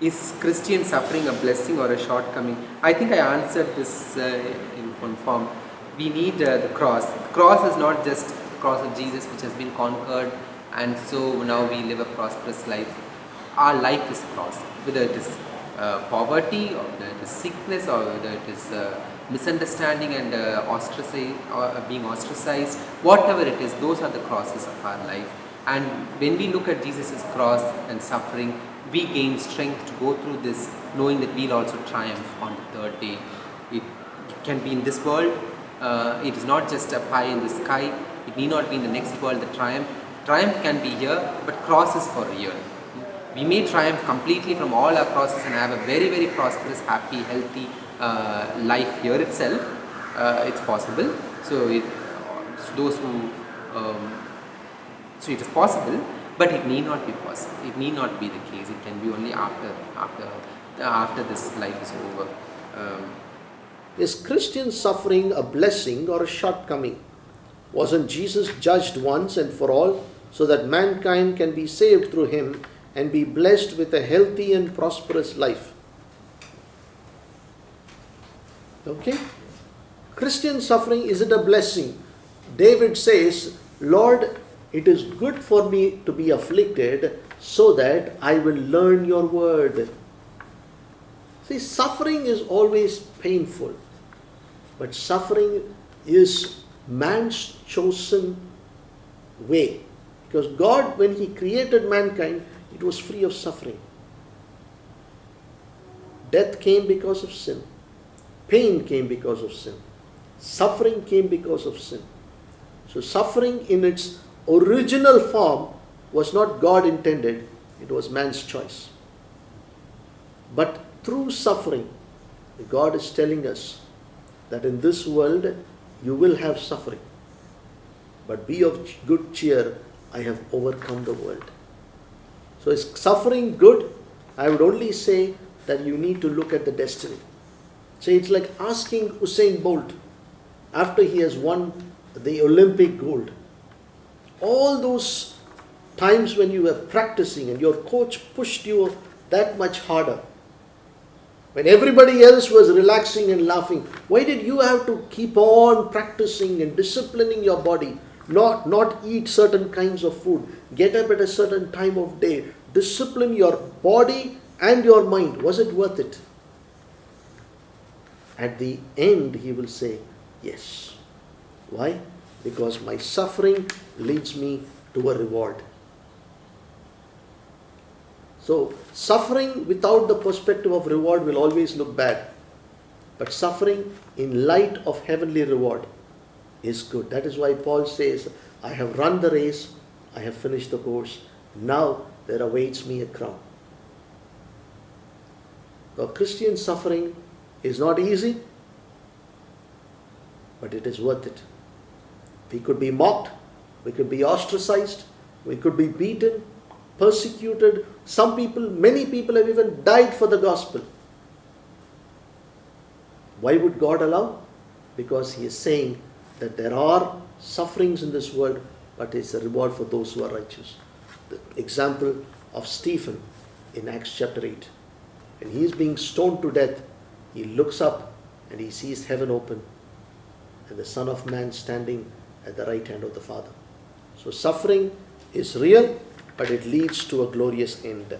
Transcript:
Is Christian suffering a blessing or a shortcoming? I think I answered this in one form. We need the cross. The cross is not just the cross of Jesus which has been conquered and so now we live a prosperous life. Our life is cross. Whether it is poverty or whether it is sickness or whether it is misunderstanding and being ostracized, whatever it is, those are the crosses of our life. And when we look at Jesus' cross and suffering, we gain strength to go through this, knowing that we'll also triumph on the third day. It can be in this world. It is not just a pie in the sky. It need not be in the next world, the triumph. Triumph can be here, but cross is for real. We may triumph completely from all our crosses and have a very, very prosperous, happy, healthy life here itself. It's possible. So those who so it is possible, but it need not be possible. It need not be the case. It can be only after this life is over. Is Christian suffering a blessing or a shortcoming? Wasn't Jesus judged once and for all so that mankind can be saved through him and be blessed with a healthy and prosperous life? Okay? Christian suffering, is it a blessing? David says, Lord, it is good for me to be afflicted so that I will learn your word. See, suffering is always painful, but suffering is man's chosen way. Because God, when he created mankind, it was free of suffering. Death came because of sin. Pain came because of sin. Suffering came because of sin. So suffering in its original form was not God intended, it was man's choice. But through suffering, God is telling us that in this world you will have suffering. But be of good cheer, I have overcome the world. So is suffering good? I would only say that you need to look at the destiny. So it's like asking Usain Bolt after he has won the Olympic gold. All those times when you were practicing and your coach pushed you that much harder, when everybody else was relaxing and laughing, why did you have to keep on practicing and disciplining your body? Not eat certain kinds of food, get up at a certain time of day, discipline your body and your mind. Was it worth it? At the end, he will say, yes. Why? Because my suffering leads me to a reward. So, suffering without the perspective of reward will always look bad. But suffering in light of heavenly reward is good. That is why Paul says, I have run the race, I have finished the course, now there awaits me a crown. So, Christian suffering is not easy, but it is worth it. We could be mocked, we could be ostracized, we could be beaten, persecuted. Many people have even died for the gospel. Why would God allow? Because he is saying that there are sufferings in this world, but it's a reward for those who are righteous. The example of Stephen in Acts chapter 8. When he is being stoned to death, he looks up and he sees heaven open and the Son of Man standing at the right hand of the Father. So suffering is real, but it leads to a glorious end.